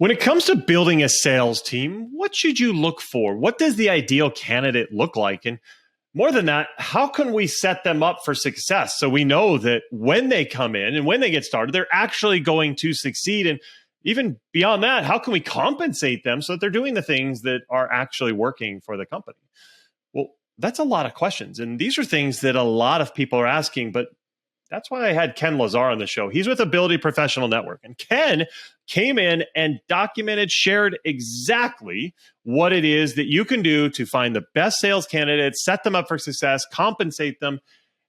When it comes to building a sales team, what should you look for? What does the ideal candidate look like? And more than that, how can we set them up for success so we know that when they come in and when they get started, they're actually going to succeed? And even beyond that, how can we compensate them so that they're doing the things that are actually working for the company? Well, that's a lot of questions. And these are things that a lot of people are asking, but that's why I had Ken Lazar on the show. He's with Ability Professional Network. And Ken came in and documented, shared exactly what it is that you can do to find the best sales candidates, set them up for success, compensate them,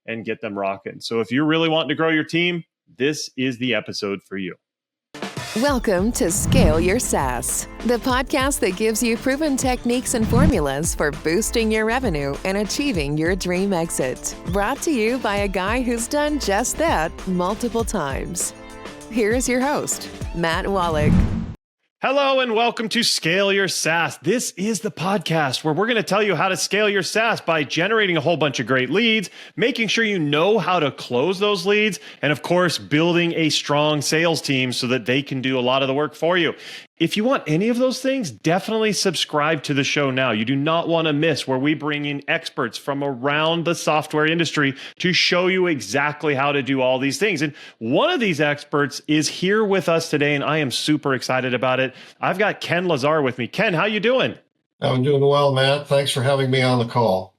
and get them rocking. So if you're really wanting to grow your team, this is the episode for you. Welcome to Scale Your SaaS, the podcast that gives you proven techniques and formulas for boosting your revenue and achieving your dream exit. Brought to you by a guy who's done just that multiple times. Here's your host, Matt Wolach. Hello and welcome to Scale Your SaaS. This is the podcast where we're going to tell you how to scale your SaaS by generating a whole bunch of great leads, making sure you know how to close those leads, and of course, building a strong sales team so that they can do a lot of the work for you. If you want any of those things, definitely subscribe to the show now. You do not want to miss where we bring in experts from around the software industry to show you exactly how to do all these things. And one of these experts is here with us today, and I am super excited about it. I've got Ken Lazar with me. Ken, how you doing? I'm doing well, Matt. Thanks for having me on the call.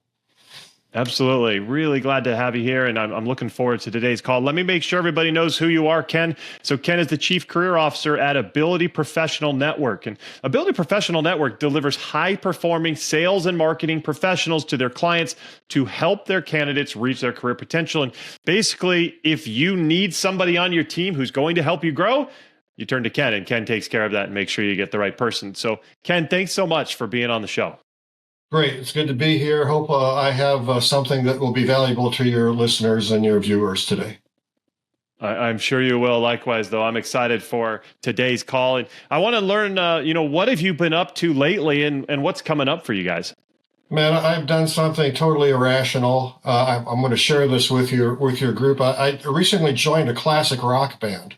Absolutely. Really glad to have you here, and I'm looking forward to today's call. Let me make sure everybody knows who you are, Ken. So Ken is the Chief Career Officer at Ability Professional Network. And Ability Professional Network delivers high-performing sales and marketing professionals to their clients to help their candidates reach their career potential. And basically, if you need somebody on your team who's going to help you grow, you turn to Ken, and Ken takes care of that and makes sure you get the right person. So Ken, thanks so much for being on the show. Great. It's good to be here. Hope I have something that will be valuable to your listeners and your viewers today. I'm sure you will. Likewise, though, I'm excited for today's call. And I want to learn, what have you been up to lately and what's coming up for you guys? Man, I've done something totally irrational. I'm going to share this with your group. I recently joined a classic rock band.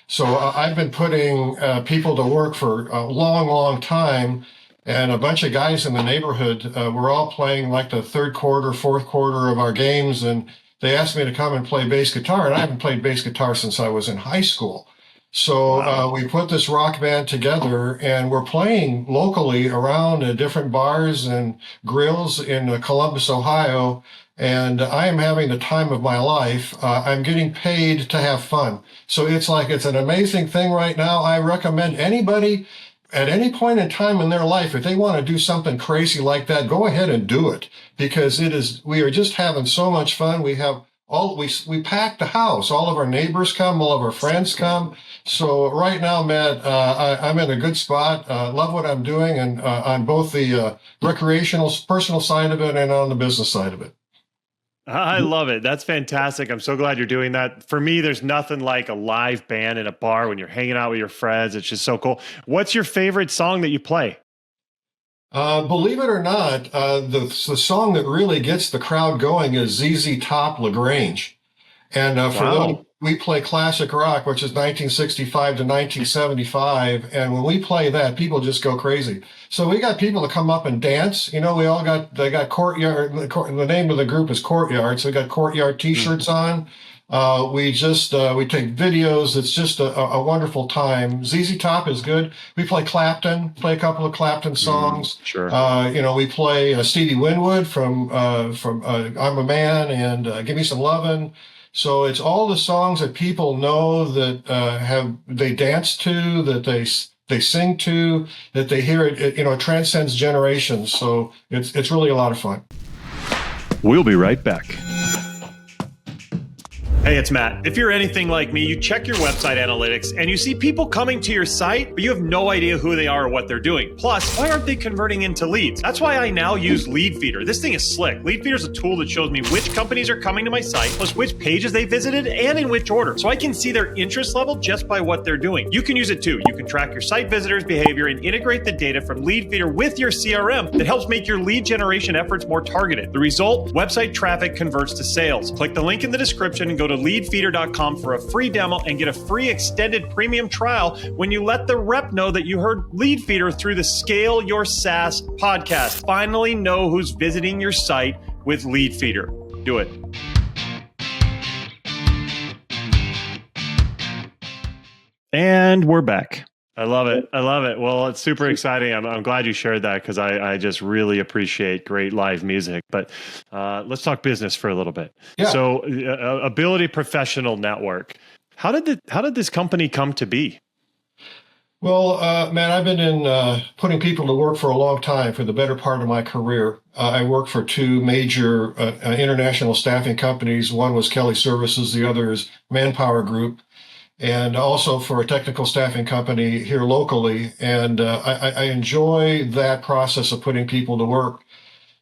So I've been putting people to work for a long, long time. And a bunch of guys in the neighborhood were all playing like the third quarter, fourth quarter of our games. And they asked me to come and play bass guitar. And I haven't played bass guitar since I was in high school. So we put this rock band together and we're playing locally around different bars and grills in Columbus, Ohio. And I am having the time of my life. I'm getting paid to have fun. So it's an amazing thing right now. I recommend anybody at any point in time in their life, if they want to do something crazy like that, go ahead and do it, because we are just having so much fun. We pack the house. All of our neighbors come, all of our friends come. So right now, Matt, I'm in a good spot. Love what I'm doing, and on both the recreational, personal side of it and on the business side of it. I love it. That's fantastic. I'm so glad you're doing that. For me, there's nothing like a live band in a bar when you're hanging out with your friends. It's just so cool. What's your favorite song that you play? Believe it or not, the song that really gets the crowd going is ZZ Top LaGrange. And for them, we play classic rock, which is 1965 to 1975. And when we play that, people just go crazy. So we got people to come up and dance. They got Courtyard. The name of the group is Courtyard. So we got Courtyard t-shirts on. We take videos. It's just a wonderful time. ZZ Top is good. We play Clapton, play a couple of Clapton songs. Sure. We play Stevie Winwood from I'm a Man and Give Me Some Lovin'. So it's all the songs that people know that they dance to, that they sing to, that they hear it. It transcends generations. So it's really a lot of fun. We'll be right back. Hey, it's Matt. If you're anything like me, you check your website analytics and you see people coming to your site, but you have no idea who they are or what they're doing. Plus, why aren't they converting into leads? That's why I now use Leadfeeder. This thing is slick. Leadfeeder is a tool that shows me which companies are coming to my site, plus which pages they visited and in which order. So I can see their interest level just by what they're doing. You can use it too. You can track your site visitors' behavior and integrate the data from Leadfeeder with your CRM that helps make your lead generation efforts more targeted. The result, website traffic converts to sales. Click the link in the description and go to to leadfeeder.com for a free demo and get a free extended premium trial when you let the rep know that you heard Leadfeeder through the Scale Your SaaS podcast. Finally know who's visiting your site with Leadfeeder. Do it. And we're back. I love it. I love it. Well, it's super exciting. I'm glad you shared that because I just really appreciate great live music. But let's talk business for a little bit. Yeah. So, Ability Professional Network. How did this company come to be? Well, man, I've been in putting people to work for a long time, for the better part of my career. I worked for two major international staffing companies. One was Kelly Services, the other is Manpower Group, and also for a technical staffing company here locally. And I enjoy that process of putting people to work.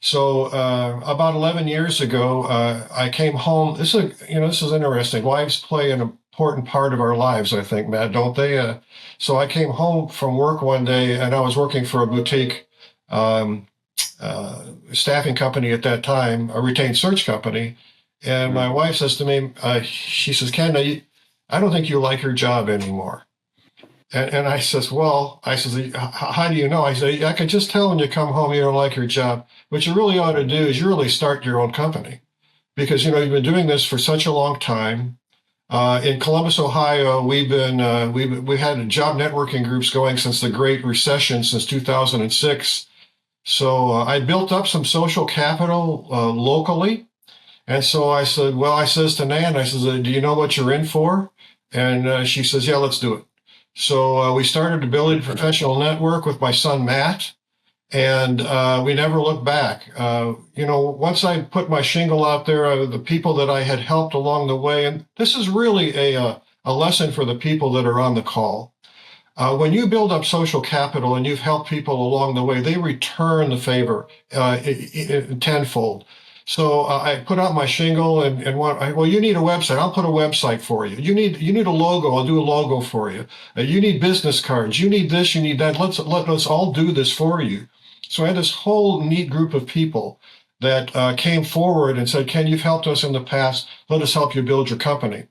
So about 11 years ago, I came home. This is interesting. Wives play an important part of our lives, I think, Matt, don't they? So I came home from work one day, and I was working for a boutique staffing company at that time, a retained search company. And my wife says to me, she says, Ken, I don't think you like your job anymore. And I says, well, how do you know? I said, I can just tell when you come home you don't like your job. What you really ought to do is you really start your own company, because, you've been doing this for such a long time. In Columbus, Ohio, we've had job networking groups going since the Great Recession, since 2006. So I built up some social capital locally. And so I says to Nan, I says, do you know what you're in for? And she says, yeah, let's do it. So we started Ability Professional Network with my son, Matt, and we never looked back. Once I put my shingle out there, the people that I had helped along the way, and this is really a lesson for the people that are on the call. When you build up social capital and you've helped people along the way, they return the favor tenfold. So I put out my shingle and you need a website. I'll put a website for you. You need a logo. I'll do a logo for you. You need business cards. You need this. You need that. Let's all do this for you. So I had this whole neat group of people that came forward and said, Ken, you've helped us in the past. Let us help you build your company.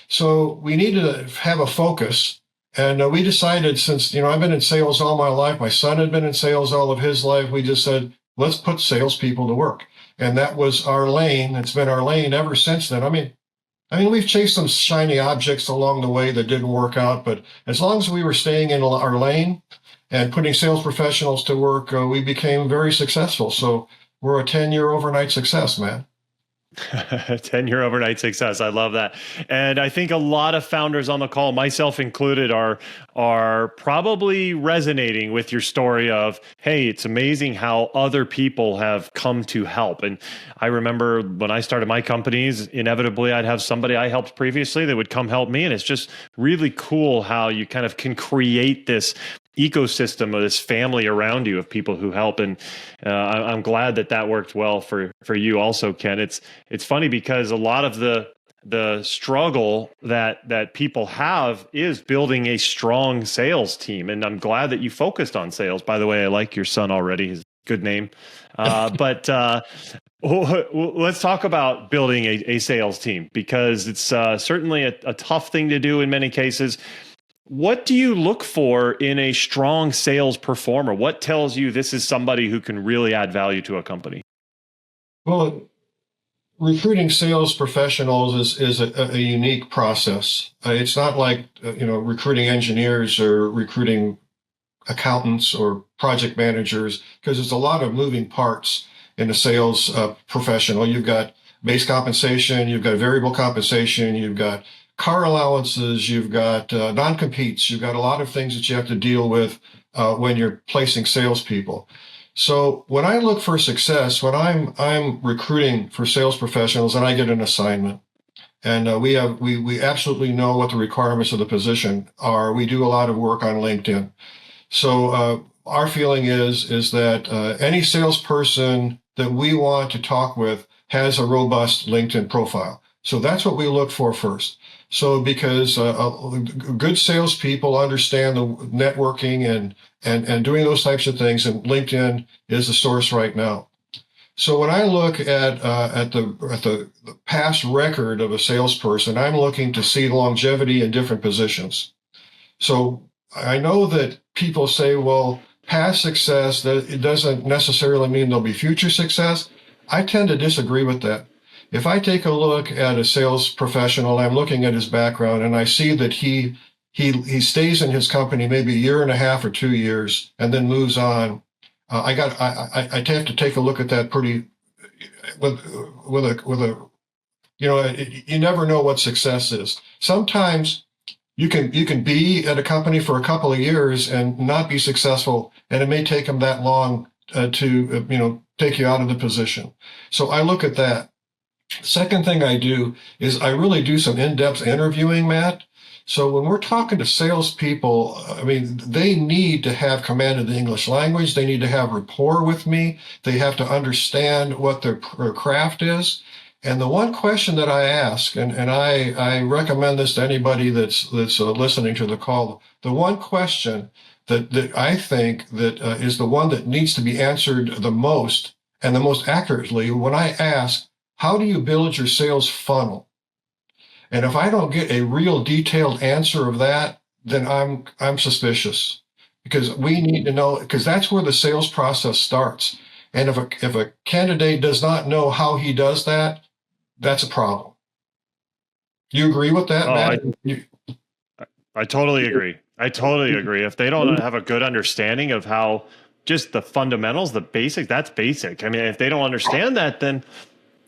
So we needed to have a focus. And we decided, since, I've been in sales all my life, my son had been in sales all of his life, we just said, let's put salespeople to work. And that was our lane. It's been our lane ever since then. I mean, we've chased some shiny objects along the way that didn't work out, but as long as we were staying in our lane and putting sales professionals to work, we became very successful. So we're a 10-year overnight success, man. 10-year overnight success. I love that. And I think a lot of founders on the call, myself included, are probably resonating with your story of, hey, it's amazing how other people have come to help. And I remember when I started my companies, inevitably I'd have somebody I helped previously that would come help me. And it's just really cool how you kind of can create this ecosystem of this family around you of people who help. And I'm glad that worked well for you also, Ken. It's funny because a lot of the struggle that people have is building a strong sales team. And I'm glad that you focused on sales. By the way, I like your son already. His good name. But let's talk about building a sales team, because it's certainly a tough thing to do in many cases. What do you look for in a strong sales performer? What tells you this is somebody who can really add value to a company? Well, recruiting sales professionals is a unique process. It's not like recruiting engineers or recruiting accountants or project managers, because there's a lot of moving parts in a sales professional. You've got base compensation, you've got variable compensation, you've got car allowances, you've got non-competes, you've got a lot of things that you have to deal with when you're placing salespeople. So when I look for success, when I'm recruiting for sales professionals and I get an assignment, and we absolutely know what the requirements of the position are. We do a lot of work on LinkedIn. So our feeling is that any salesperson that we want to talk with has a robust LinkedIn profile. So that's what we look for first. So because good salespeople understand the networking and doing those types of things, and LinkedIn is the source right now. So when I look at the past record of a salesperson, I'm looking to see longevity in different positions. So I know that people say, well, past success, that it doesn't necessarily mean there'll be future success. I tend to disagree with that. If I take a look at a sales professional, I'm looking at his background and I see that he stays in his company maybe a year and a half or 2 years and then moves on. I have to take a look at that pretty with a you never know what success is. Sometimes you can be at a company for a couple of years and not be successful, and it may take them that long to take you out of the position. So I look at that. Second thing I do is I really do some in-depth interviewing, Matt. So when we're talking to salespeople, I mean, they need to have command of the English language. They need to have rapport with me. They have to understand what their craft is. And the one question that I ask, and I recommend this to anybody that's listening to the call, the one question that I think that is the one that needs to be answered the most and the most accurately when I ask, how do you build your sales funnel? And if I don't get a real detailed answer of that, then I'm suspicious, because we need to know, because that's where the sales process starts. And if a candidate does not know how he does that, that's a problem. You agree with that, Matt? I totally agree. I totally agree. If they don't have a good understanding of how just the fundamentals, the basics, that's basic. I mean, if they don't understand that, then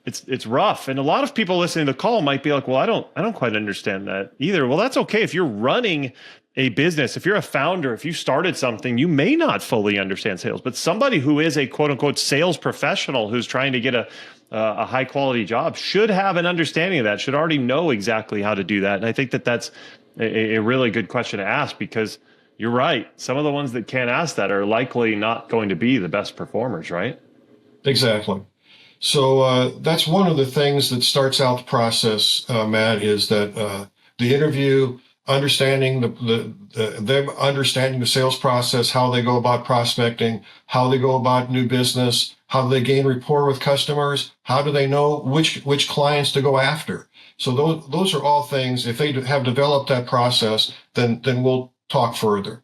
it's rough. And a lot of people listening to the call might be like, well, I don't quite understand that either. Well, that's okay. If you're running a business, if you're a founder, if you started something, you may not fully understand sales, but somebody who is a quote unquote sales professional who's trying to get a high quality job should have an understanding of that, should already know exactly how to do that. And I think that that's a really good question to ask, because you're right. Some of the ones that can't ask that are likely not going to be the best performers, right? Exactly. So that's one of the things that starts out the process, Matt, is that the interview, understanding them understanding the sales process, how they go about prospecting, how they go about new business, how do they gain rapport with customers, how do they know which clients to go after. So those are all things. If they have developed that process, then we'll talk further.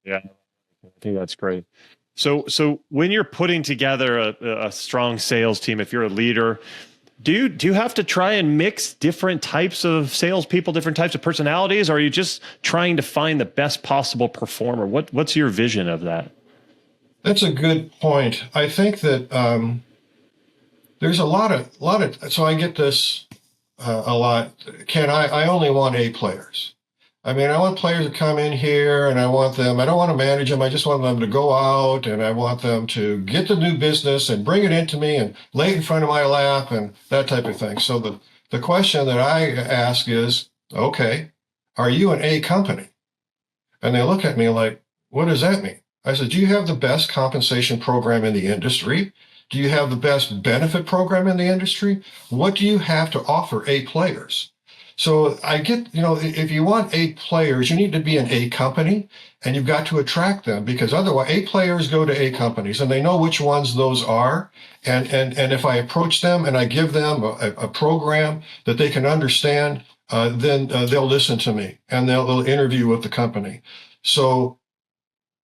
Yeah, I think that's great. So when you're putting together a strong sales team, if you're a leader, do you have to try and mix different types of salespeople, different types of personalities, or are you just trying to find the best possible performer? What's your vision of that? That's a good point. I think that there's a lot of. So I get this a lot. Ken, I only want A players. I mean, I want players to come in here and I don't want to manage them. I just want them to go out and I want them to get the new business and bring it into me and lay it in front of my lap and that type of thing. So the question that I ask is, okay, are you an A company? And they look at me like, what does that mean? I said, do you have the best compensation program in the industry? Do you have the best benefit program in the industry? What do you have to offer A players? So I get, if you want A players, you need to be an A company and you've got to attract them, because otherwise A players go to A companies and they know which ones those are. And if I approach them and I give them a program that they can understand, then they'll listen to me and they'll interview with the company. So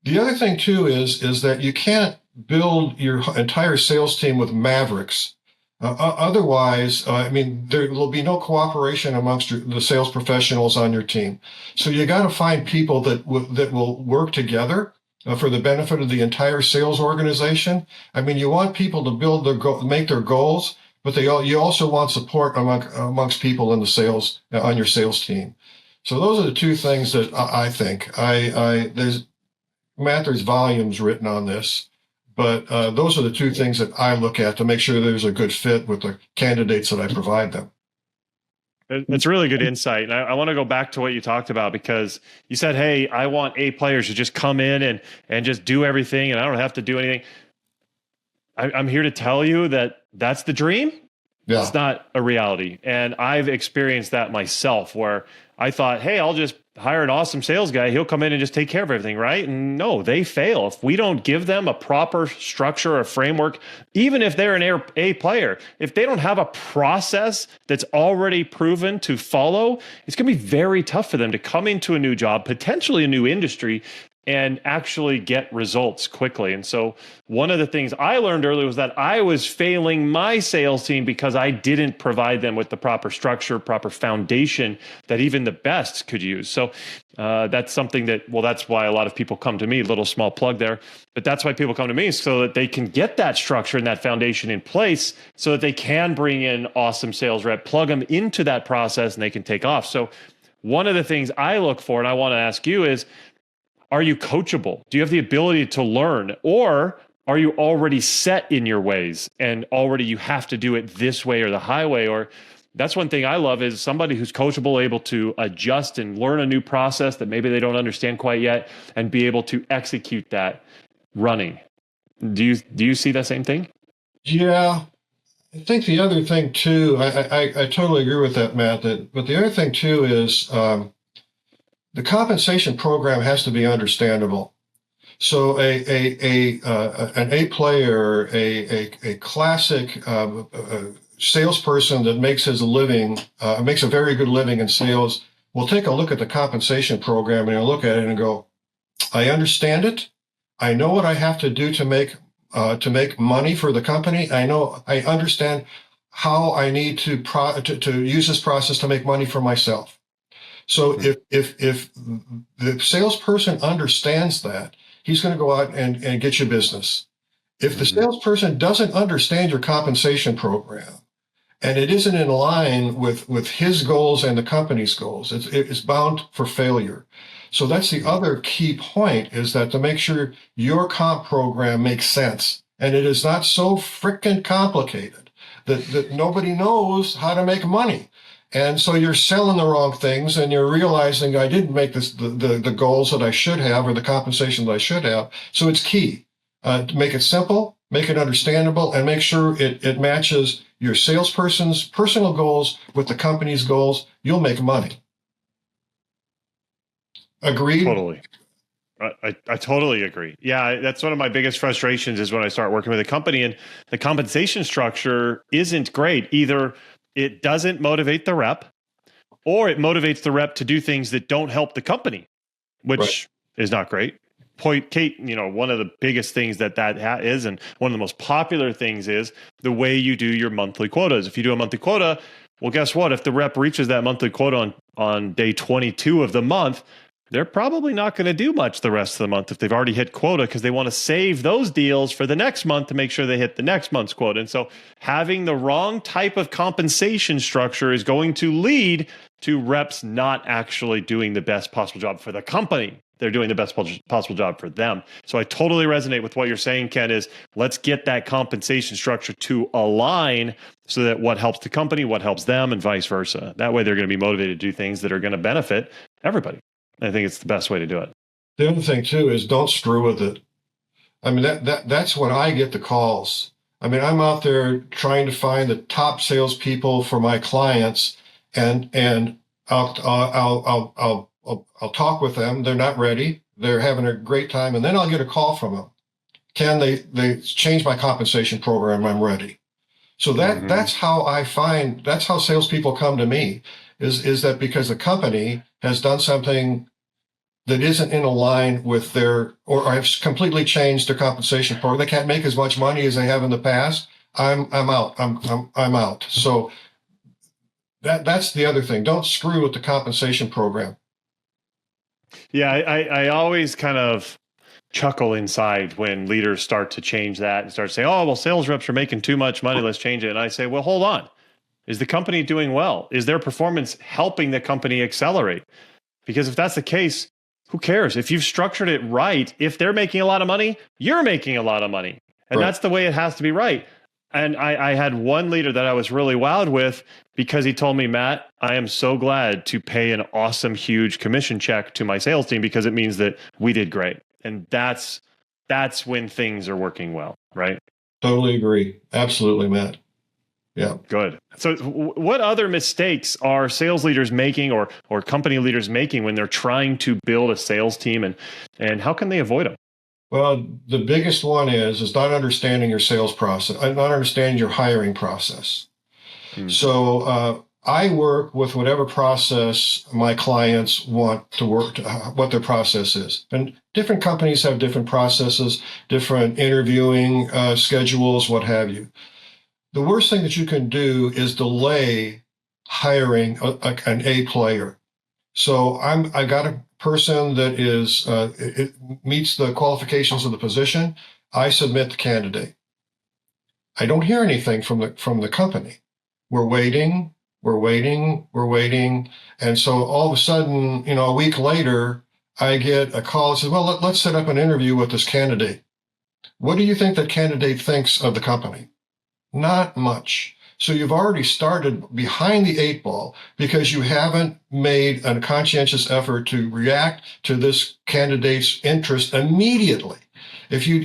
the other thing too is that you can't build your entire sales team with mavericks. Otherwise, I mean, there will be no cooperation amongst the sales professionals on your team. So you got to find people that will work together for the benefit of the entire sales organization. I mean, you want people to make their goals, but you also want support amongst people in the sales on your sales team. So those are the two things that I think. There's volumes written on this. But those are the two things that I look at to make sure there's a good fit with the candidates that I provide them. It's really good insight. And I want to go back to what you talked about, because you said, hey, I want A players to just come in and just do everything, and I don't have to do anything. I'm here to tell you that that's the dream. Yeah. It's not a reality. And I've experienced that myself where I thought, hey, I'll just hire an awesome sales guy. He'll come in and just take care of everything, right? And no, they fail. If we don't give them a proper structure or framework, even if they're an A player, if they don't have a process that's already proven to follow, it's going to be very tough for them to come into a new job, potentially a new industry, and actually get results quickly. And so one of the things I learned early was that I was failing my sales team because I didn't provide them with the proper structure, proper foundation that even the best could use. So that's something that, well, that's why a lot of people come to me, little small plug there, but that's why people come to me so that they can get that structure and that foundation in place so that they can bring in awesome sales rep, plug them into that process, and they can take off. So one of the things I look for, and I want to ask you is, are you coachable? Do you have the ability to learn? Or are you already set in your ways and already you have to do it this way or the highway? Or that's one thing I love is somebody who's coachable, able to adjust and learn a new process that maybe they don't understand quite yet and be able to execute that running. Do you see that same thing? Yeah. I think the other thing too, I totally agree with that, Matt, but the other thing too is, the compensation program has to be understandable. So an A player, a classic salesperson that makes his living, makes a very good living in sales, will take a look at the compensation program and he'll look at it and go, I understand it. I know what I have to do to make money for the company. I understand how I need to use this process to make money for myself. So if the salesperson understands that, he's going to go out and get you business. If the salesperson doesn't understand your compensation program and it isn't in line with his goals and the company's goals, it's bound for failure. So that's the other key point, is that to make sure your comp program makes sense and it is not so frickin' complicated that nobody knows how to make money. And so you're selling the wrong things and you're realizing I didn't make the goals that I should have or the compensation that I should have. So it's key to make it simple, make it understandable, and make sure it matches your salesperson's personal goals with the company's goals. You'll make money. Agreed? Totally. I totally agree. Yeah, that's one of my biggest frustrations is when I start working with a company and the compensation structure isn't great. Either it doesn't motivate the rep, or it motivates the rep to do things that don't help the company, which is not great. Kate, one of the biggest things that is, and one of the most popular things is the way you do your monthly quotas. If you do a monthly quota, well, guess what? If the rep reaches that monthly quota on day 22 of the month, they're probably not going to do much the rest of the month if they've already hit quota, because they want to save those deals for the next month to make sure they hit the next month's quota. And so having the wrong type of compensation structure is going to lead to reps not actually doing the best possible job for the company. They're doing the best possible job for them. So I totally resonate with what you're saying, Ken, is let's get that compensation structure to align so that what helps the company, what helps them, and vice versa. That way they're going to be motivated to do things that are going to benefit everybody. I think it's the best way to do it. The other thing too is don't screw with it. I mean, that's when I get the calls. I mean, I'm out there trying to find the top salespeople for my clients, and I'll talk with them. They're not ready. They're having a great time, and then I'll get a call from them. Can they change my compensation program? I'm ready. So that's how that's how salespeople come to me. Is that because the company has done something that isn't in line with or have completely changed their compensation program. They can't make as much money as they have in the past. I'm out. I'm out. So that's the other thing. Don't screw with the compensation program. Yeah, I always kind of chuckle inside when leaders start to change that and start saying, oh, well, sales reps are making too much money. Let's change it. And I say, well, hold on. Is the company doing well? Is their performance helping the company accelerate? Because if that's the case, who cares? If you've structured it right, if they're making a lot of money, you're making a lot of money. And that's the way it has to be right. And I had one leader that I was really wowed with because he told me, Matt, I am so glad to pay an awesome, huge commission check to my sales team because it means that we did great. And that's when things are working well, right? Totally agree. Absolutely, Matt. Yeah. Good. So what other mistakes are sales leaders making or company leaders making when they're trying to build a sales team, and how can they avoid them? Well, the biggest one is not understanding your sales process, not understanding your hiring process. So I work with whatever process my clients want to work, what their process is. And different companies have different processes, different interviewing schedules, what have you. The worst thing that you can do is delay hiring an A player. So I got a person that it meets the qualifications of the position. I submit the candidate. I don't hear anything from the company. We're waiting. And so all of a sudden, a week later, I get a call that says, well, let's set up an interview with this candidate. What do you think that candidate thinks of the company? Not much. So you've already started behind the eight ball because you haven't made a conscientious effort to react to this candidate's interest immediately. If you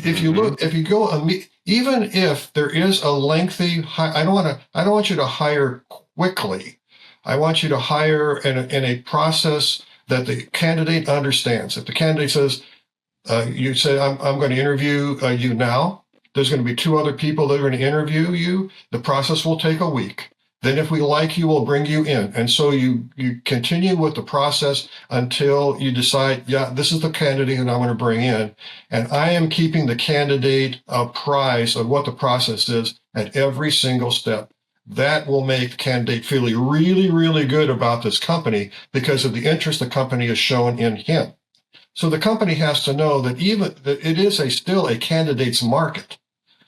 go, even if there is a lengthy, I don't want you to hire quickly. I want you to hire in a process that the candidate understands. If the candidate says, you say, I'm going to interview you now. There's going to be 2 other people that are going to interview you. The process will take a week. Then if we like you, we'll bring you in. And so you continue with the process until you decide, yeah, this is the candidate that I'm going to bring in. And I am keeping the candidate apprised of what the process is at every single step. That will make the candidate feel really, really good about this company because of the interest the company has shown in him. So the company has to know that it is still a candidate's market.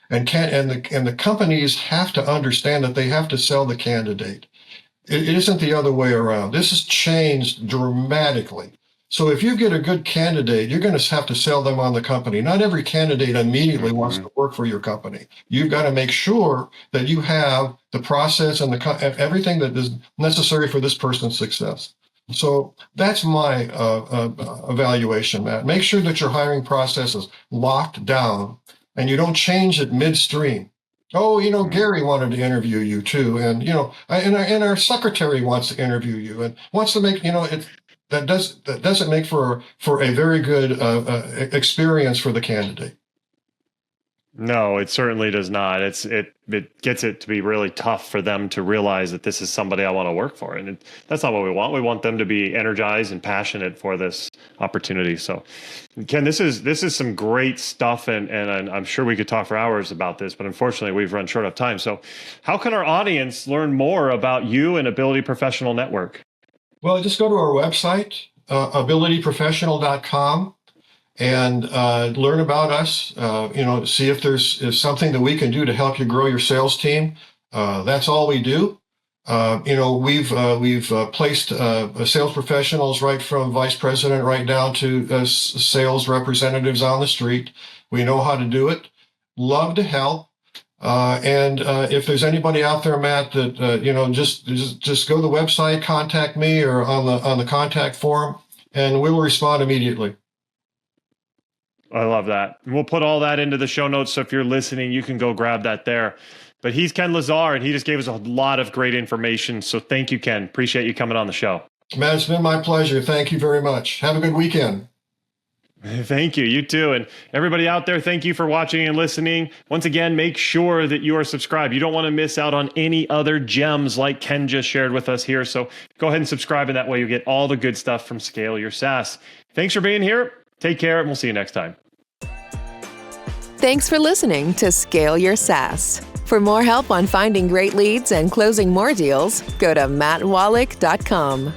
And the companies have to understand that they have to sell the candidate. It isn't the other way around. This has changed dramatically. So if you get a good candidate, you're going to have to sell them on the company. Not every candidate immediately wants to work for your company. You've got to make sure that you have the process and everything that is necessary for this person's success. So that's my evaluation, Matt. Make sure that your hiring process is locked down and you don't change it midstream. Oh, Gary wanted to interview you too. And, and our secretary wants to interview you and wants to make, that doesn't make for a very good experience for the candidate. No, it certainly does not. It gets it to be really tough for them to realize that this is somebody I want to work for. And that's not what we want. We want them to be energized and passionate for this opportunity. So, Ken, this is some great stuff. And I'm sure we could talk for hours about this, but unfortunately we've run short of time. So how can our audience learn more about you and Ability Professional Network? Well, just go to our website, abilityprofessional.com. And learn about us, see if there's something that we can do to help you grow your sales team. That's all we do. We've placed sales professionals right from vice president right down to sales representatives on the street. We know how to do it. Love to help. And if there's anybody out there, Matt, that just go to the website, contact me, or on the contact form, and we will respond immediately. I love that. And we'll put all that into the show notes. So if you're listening, you can go grab that there. But he's Ken Lazar, and he just gave us a lot of great information. So thank you, Ken. Appreciate you coming on the show. Matt, it's been my pleasure. Thank you very much. Have a good weekend. Thank you. You too. And everybody out there, thank you for watching and listening. Once again, make sure that you are subscribed. You don't want to miss out on any other gems like Ken just shared with us here. So go ahead and subscribe, and that way you get all the good stuff from Scale Your SaaS. Thanks for being here. Take care, and we'll see you next time. Thanks for listening to Scale Your SaaS. For more help on finding great leads and closing more deals, go to mattwolach.com.